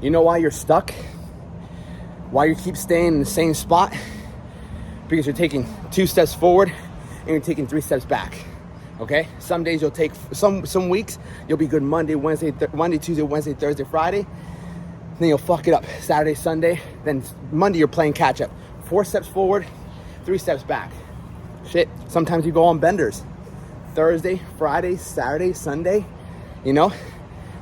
You know why you're stuck? Why you keep staying in the same spot? Because you're taking 2 steps forward and you're taking 3 steps back. Okay? Some days you'll take, some weeks, you'll be good Monday, Tuesday, Wednesday, Thursday, Friday. Then you'll fuck it up Saturday, Sunday. Then Monday you're playing catch up. 4 steps forward, 3 steps back. Shit, sometimes you go on benders. Thursday, Friday, Saturday, Sunday, you know?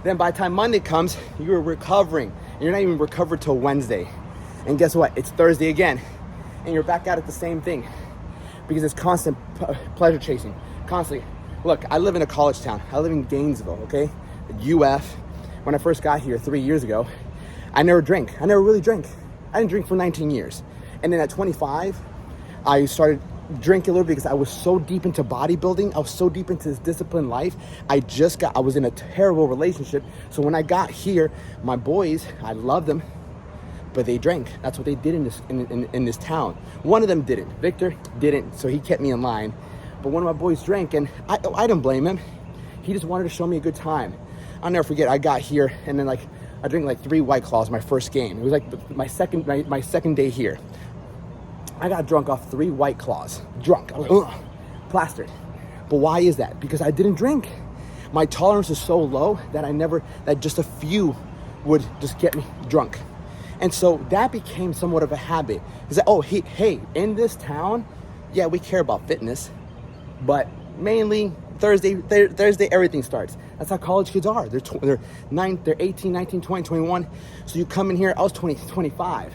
Then by the time Monday comes, you're recovering. And you're not even recovered till Wednesday. And guess what? It's Thursday again. And you're back at it the same thing. Because it's constant pleasure chasing. Constantly. Look, I live in a college town. I live in Gainesville, okay? The UF. When I first got here 3 years ago, I never drank. I never really drank. I didn't drink for 19 years. And then at 25, I started drinking a little bit because I was so deep into bodybuilding. I was so deep into this disciplined life. I was in a terrible relationship. So when I got here, my boys, I loved them, but they drank. That's what they did in this town. One of them didn't. Victor didn't, so he kept me in line. But one of my boys drank, and I didn't blame him. He just wanted to show me a good time. I'll never forget, I got here, and then I drank 3 White Claws my first game. It was my second day here. I got drunk off 3 White Claws. Drunk. I was plastered. But why is that? Because I didn't drink. My tolerance is so low that just a few would just get me drunk. And so that became somewhat of a habit. Is that, hey, in this town, yeah, we care about fitness. But mainly Thursday, everything starts. That's how college kids are. They're 18, 19, 20, 21. So you come in here, I was 20, 25.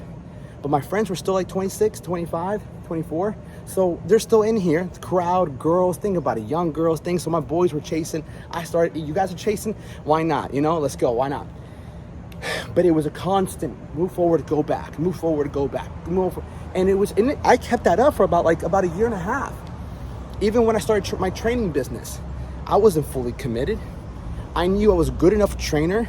But my friends were still 26, 25, 24. So they're still in here. The crowd, girls, think about it, young girls, things. So my boys were chasing. You guys are chasing? Why not? Let's go. Why not? But it was a constant move forward, go back, move forward, go back, move forward. And I kept that up for about a year and a half. Even when I started my training business, I wasn't fully committed. I knew I was a good enough trainer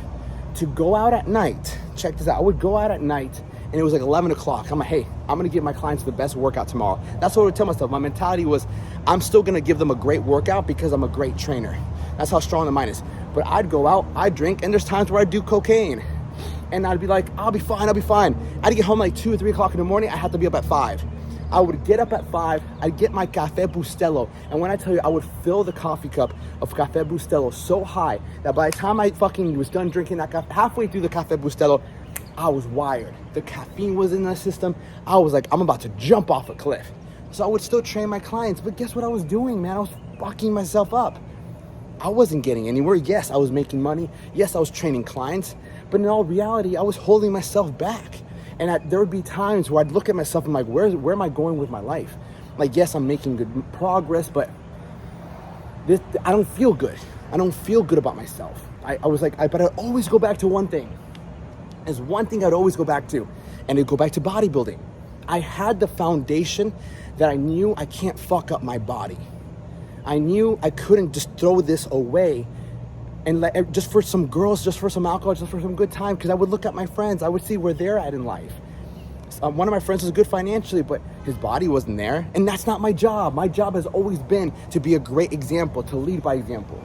to go out at night. Check this out. I would go out at night, and it was 11 o'clock. I'm like, hey, I'm going to give my clients the best workout tomorrow. That's what I would tell myself. My mentality was, I'm still going to give them a great workout because I'm a great trainer. That's how strong the mind is. But I'd go out, I'd drink, and there's times where I'd do cocaine. And I'd be like, I'll be fine. I'd get home 2 or 3 o'clock in the morning. I had to be up at 5. I would get up at 5, I'd get my Café Bustelo, and when I tell you, I would fill the coffee cup of Café Bustelo so high that by the time I fucking was done drinking that halfway through the Café Bustelo, I was wired. The caffeine was in the system. I was like, I'm about to jump off a cliff. So I would still train my clients, but guess what I was doing, man? I was fucking myself up. I wasn't getting anywhere. Yes, I was making money. Yes, I was training clients, but in all reality, I was holding myself back. And there would be times where I'd look at myself and where am I going with my life? Yes, I'm making good progress, but I don't feel good. I don't feel good about myself. But I'd always go back to one thing. There's one thing I'd always go back to, and it'd go back to bodybuilding. I had the foundation that I knew I can't fuck up my body. I knew I couldn't just throw this away and just for some girls, just for some alcohol, just for some good time, because I would look at my friends, I would see where they're at in life. One of my friends was good financially, but his body wasn't there, and that's not my job. My job has always been to be a great example, to lead by example.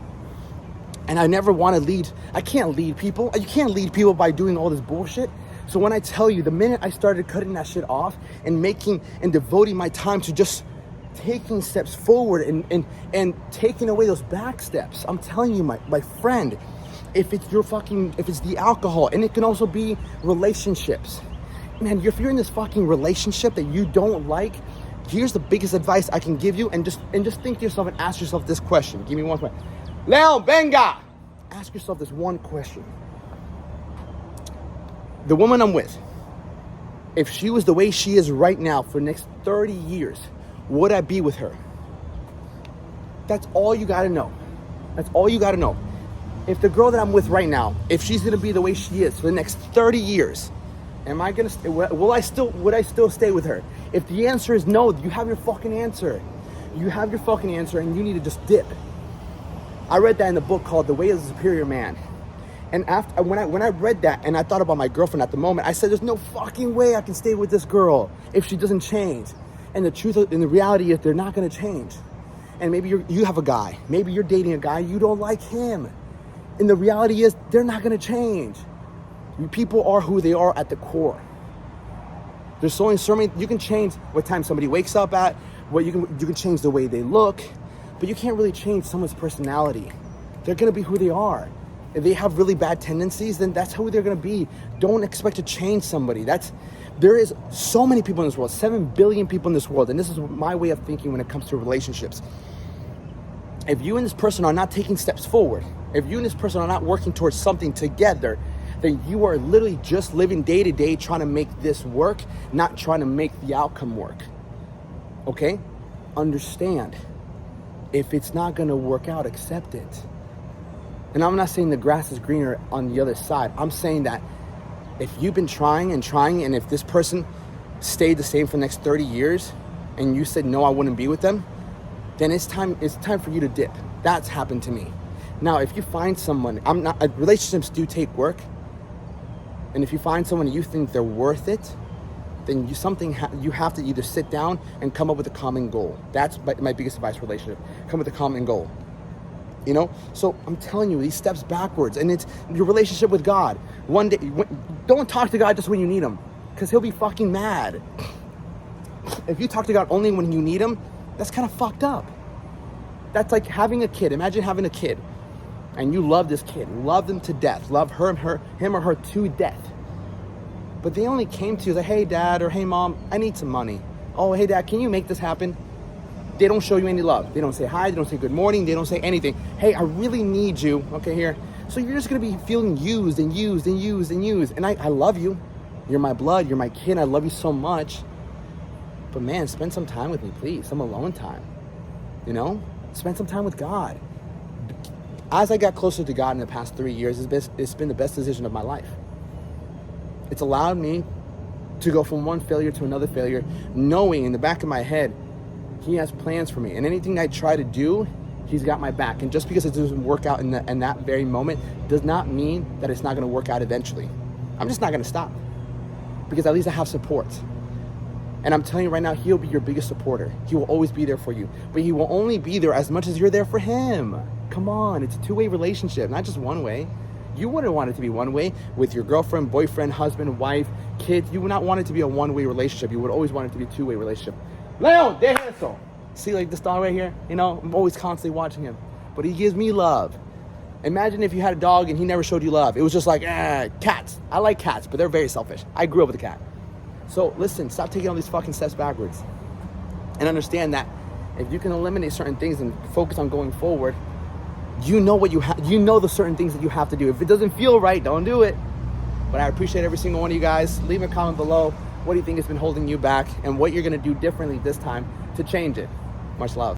And I never want to lead. I can't lead people. You can't lead people by doing all this bullshit. So when I tell you, the minute I started cutting that shit off and devoting my time to just taking steps forward and taking away those back steps. I'm telling you, my friend, if it's the alcohol, and it can also be relationships. Man, if you're in this fucking relationship that you don't like, here's the biggest advice I can give you, and just think to yourself and ask yourself this question. Give me one question. Leon, venga! Ask yourself this one question. The woman I'm with, if she was the way she is right now for the next 30 years, would I be with her? That's all you gotta know. That's all you gotta know. If the girl that I'm with right now, if she's gonna be the way she is for the next 30 years, would I still stay with her? If the answer is no, you have your fucking answer. You have your fucking answer, and you need to just dip. I read that in the book called The Way of the Superior Man. And when I read that and I thought about my girlfriend at the moment, I said, there's no fucking way I can stay with this girl if she doesn't change. And the reality is they're not going to change. And maybe you have a guy. Maybe you're dating a guy. You don't like him. And the reality is they're not going to change. People are who they are at the core. There's only so many, you can change what time somebody wakes up at, you can change the way they look, but you can't really change someone's personality. They're gonna be who they are. If they have really bad tendencies, then that's who they're gonna be. Don't expect to change somebody. There is so many people in this world, 7 billion people in this world, and this is my way of thinking when it comes to relationships. If you and this person are not taking steps forward, if you and this person are not working towards something together, then you are literally just living day to day trying to make this work, not trying to make the outcome work. Okay? Understand. If it's not gonna work out, accept it. And I'm not saying the grass is greener on the other side. I'm saying that if you've been trying, and if this person stayed the same for the next 30 years, and you said, no, I wouldn't be with them, then it's time for you to dip. That's happened to me. Now, if you find someone, relationships do take work. And if you find someone and you think they're worth it, then you have to either sit down and come up with a common goal. That's my biggest advice for relationship. Come with a common goal. So I'm telling you, these steps backwards, and it's your relationship with God. One day, don't talk to God just when you need him, because he'll be fucking mad. If you talk to God only when you need him, that's kind of fucked up. That's like having a kid. Imagine having a kid, and you love this kid, love them to death, love him or her to death. But they only came to you like, hey dad, or hey mom, I need some money. Oh, hey dad, can you make this happen? They don't show you any love. They don't say hi, they don't say good morning, they don't say anything. Hey, I really need you, okay, here. So you're just gonna be feeling used and used and used and used. And I love you. You're my blood, you're my kid, I love you so much. But man, spend some time with me, please, some alone time. Spend some time with God. As I got closer to God in the past 3 years, it's been the best decision of my life. It's allowed me to go from one failure to another failure, knowing in the back of my head, he has plans for me. And anything I try to do, he's got my back. And just because it doesn't work out in that very moment does not mean that it's not going to work out eventually. I'm just not going to stop, because at least I have support. And I'm telling you right now, he'll be your biggest supporter. He will always be there for you. But he will only be there as much as you're there for him. Come on, it's a two-way relationship, not just one way. You wouldn't want it to be one way with your girlfriend, boyfriend, husband, wife, kids. You would not want it to be a one-way relationship. You would always want it to be a two-way relationship. Leon, deja eso. See, like this dog right here? I'm always constantly watching him. But he gives me love. Imagine if you had a dog and he never showed you love. It was just like, cats. I like cats, but they're very selfish. I grew up with a cat. So listen, stop taking all these fucking steps backwards. And understand that if you can eliminate certain things and focus on going forward, you know what you know the certain things that you have to do. If it doesn't feel right, don't do it. But I appreciate every single one of you guys. Leave a comment below. What do you think has been holding you back, and what you're going to do differently this time to change it? Much love.